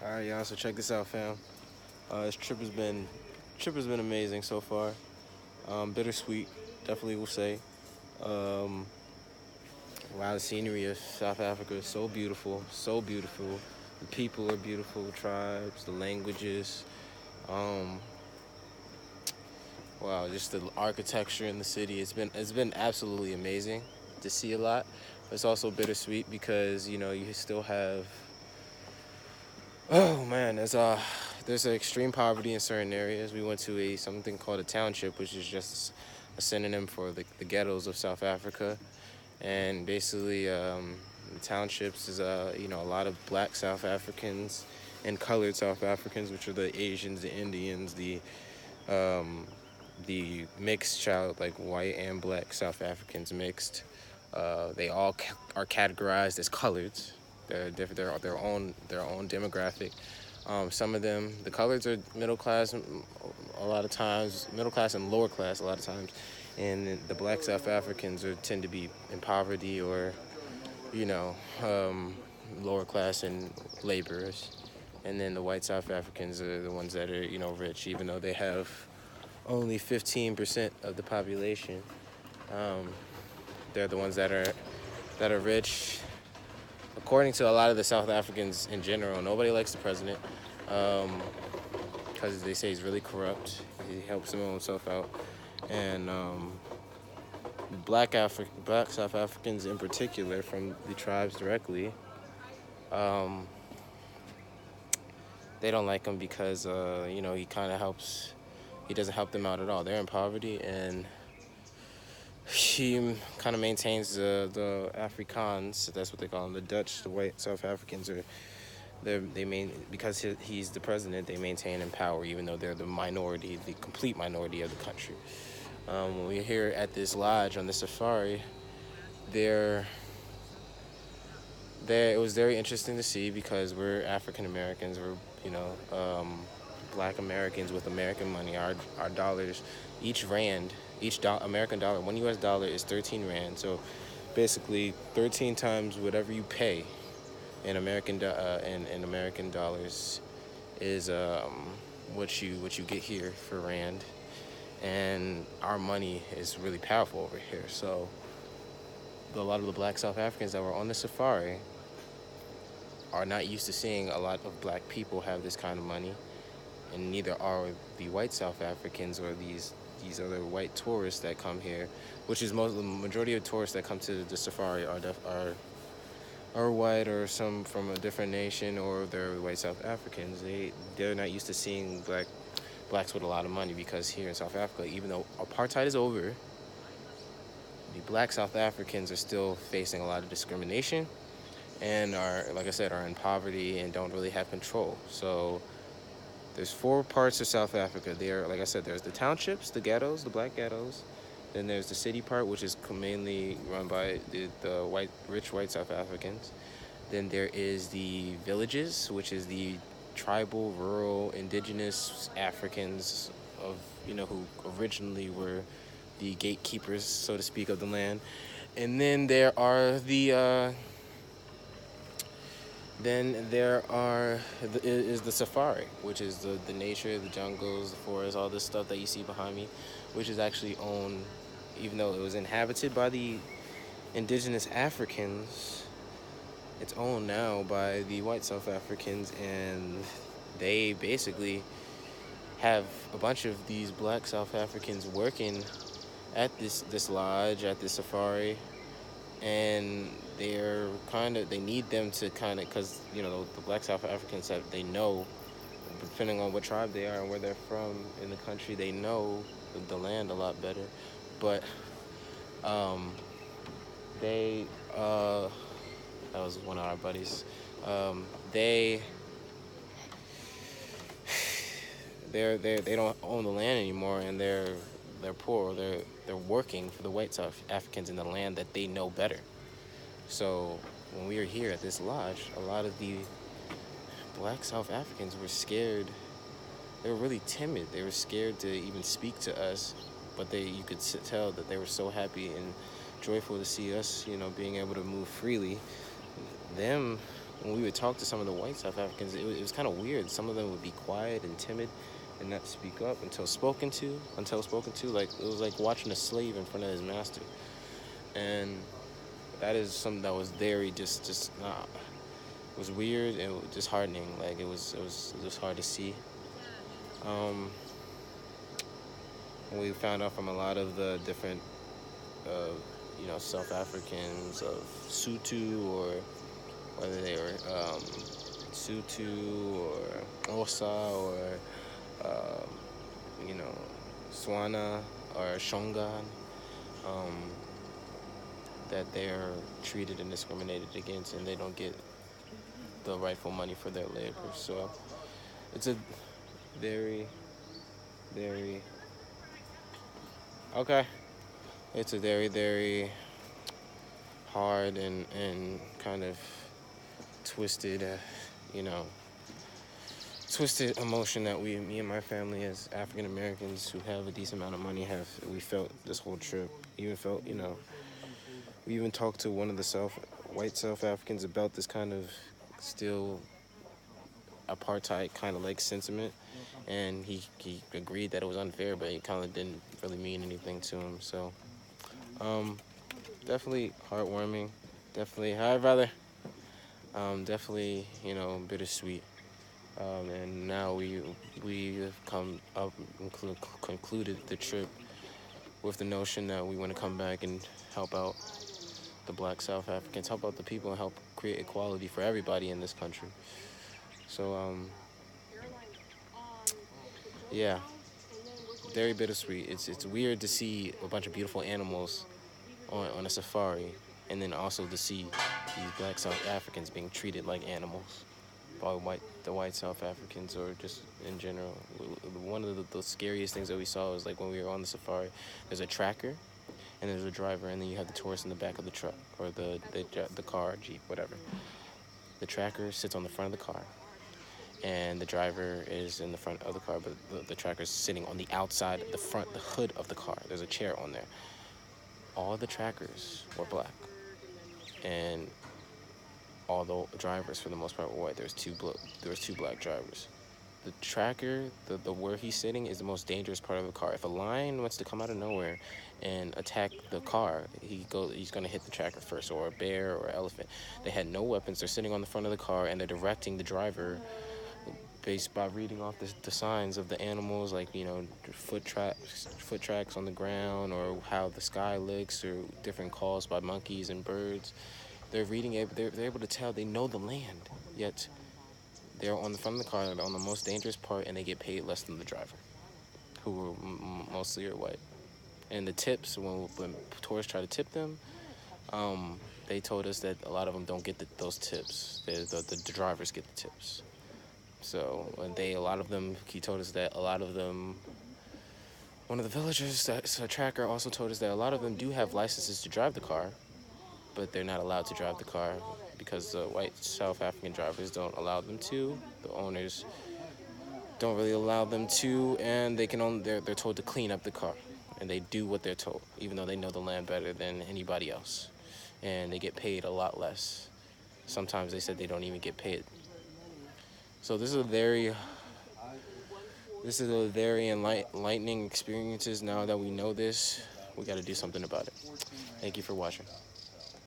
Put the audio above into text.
All right, y'all. So check this out, fam. This trip has been amazing so far. Bittersweet, definitely will say. Um, wow, the scenery of South Africa is so beautiful, so beautiful. The people are beautiful, the tribes, the languages. Um, wow, just the architecture in the city. It's been absolutely amazing to see a lot. But it's also bittersweet because you still have. Oh man, there's extreme poverty in certain areas. We went to a something called a township, which is just a synonym for the ghettos of South Africa. And basically, the townships is a lot of black South Africans and colored South Africans, which are the Asians, the Indians, um, the mixed child, like white and black South Africans mixed. They all are categorized as coloreds. They're different. They're their own demographic. Some of them, the coloreds are middle class, a lot of times, middle class and lower class a lot of times, and the black South Africans tend to be in poverty or you know um, lower class and laborers, and then the white South Africans are the ones that are rich, even though they have only 15% of the population. Um, they're the ones that are rich. According to a lot of the South Africans in general, nobody likes the president because they say he's really corrupt. He helps himself out, and black South Africans in particular, from the tribes directly, um, they don't like him because he kind of helps. He doesn't help them out at all. They're in poverty, and he kind of maintains the Afrikaans. That's what they call them. The Dutch, the white South Africans are they main because he's the president. They maintain in power, even though they're the minority, the complete minority of the country. When we're here at this lodge on the safari, there, it was very interesting to see because we're African Americans. We're Black Americans with American money. Our dollars, each rand, American dollar, $1 is 13 rand. So basically, 13 times whatever you pay in American dollars is what you get here for rand, and our money is really powerful over here. So a lot of the black South Africans that were on the safari are not used to seeing a lot of black people have this kind of money, and neither are the white South Africans or these other white tourists that come here, which is the majority of tourists that come to the safari are white or some from a different nation, or they're white South Africans. They're not used to seeing blacks with a lot of money, because here in South Africa, even though apartheid is over, the black South Africans are still facing a lot of discrimination and like I said, are in poverty and don't really have control. So there's four parts of South Africa. Like I said, there's the townships, the ghettos, the black ghettos. Then there's the city part, which is mainly run by the rich white South Africans. Then there is the villages, which is the tribal, rural, indigenous Africans who originally were the gatekeepers, so to speak, of the land. And then there is the safari, which is the nature, the jungles, the forests, all this stuff that you see behind me, which is actually owned, even though it was inhabited by the indigenous Africans, it's owned now by the white South Africans, and they basically have a bunch of these black South Africans working at this lodge, at this safari, and they need them to because the black South Africans, that they know, depending on what tribe they are and where they're from in the country, they know the land a lot better. But they that was one of our buddies. They they don't own the land anymore, and they're poor. They're working for the white South Africans in the land that they know better. So when we were here at this lodge, a lot of the black South Africans were scared. They were really timid. They were scared to even speak to us, but you could tell that they were so happy and joyful to see us, being able to move freely. Them, when we would talk to some of the white South Africans, it was kind of weird. Some of them would be quiet and timid and not speak up until spoken to. Like it was like watching a slave in front of his master, and that is something that was very just it was weird and disheartening. Like it was hard to see. Um, we found out from a lot of the different, uh, South Africans of Sutu, or whether they were Sutu or Osa or um, you know Swana or Shongan, um, that they're treated and discriminated against, and they don't get the rightful money for their labor. So it's a very, very okay. It's a very, very hard and kind of twisted, you know, twisted emotion that me and my family as African Americans who have a decent amount of money we felt this whole trip. Even felt, we even talked to one of the white South Africans about this kind of still apartheid kind of like sentiment, and he agreed that it was unfair, but it kind of didn't really mean anything to him. So, um, definitely heartwarming. Definitely, hi brother. Definitely, bittersweet. And now we have come up and concluded the trip with the notion that we want to come back and help out the Black South Africans, help out the people, and help create equality for everybody in this country. So, yeah, very bittersweet. It's weird to see a bunch of beautiful animals on a safari, and then also to see these Black South Africans being treated like animals by the white South Africans, or just in general. One of the scariest things that we saw was like when we were on the safari. There's a tracker, and there's a driver, and then you have the tourist in the back of the truck, or the car, jeep, whatever. The tracker sits on the front of the car, and the driver is in the front of the car, but the tracker is sitting on the outside, the hood of the car. There's a chair on there. All the trackers were black, and all the drivers for the most part were white. There was two black drivers. The tracker, the where he's sitting, is the most dangerous part of the car. If a lion wants to come out of nowhere and attack the car, he's gonna hit the tracker first, or a bear or elephant. They had no weapons. They're sitting on the front of the car, and they're directing the driver based by reading off the signs of the animals, like foot tracks on the ground, or how the sky looks, or different calls by monkeys and birds. They're able to tell. They know the land, yet they're on the front of the car. They're on the most dangerous part, and they get paid less than the driver, who mostly are white. And the tips, when tourists try to tip them, they told us that a lot of them don't get those tips. The drivers get the tips. So he told us that a lot of them, one of the villagers, that's a tracker, also told us that a lot of them do have licenses to drive the car, but they're not allowed to drive the car because the white South African drivers don't allow them to. The owners don't really allow them to, and they're told to clean up the car, and they do what they're told, even though they know the land better than anybody else, and they get paid a lot less. Sometimes they said they don't even get paid. So this is a very enlightening experiences. Now that we know this, we got to do something about it. Thank you for watching.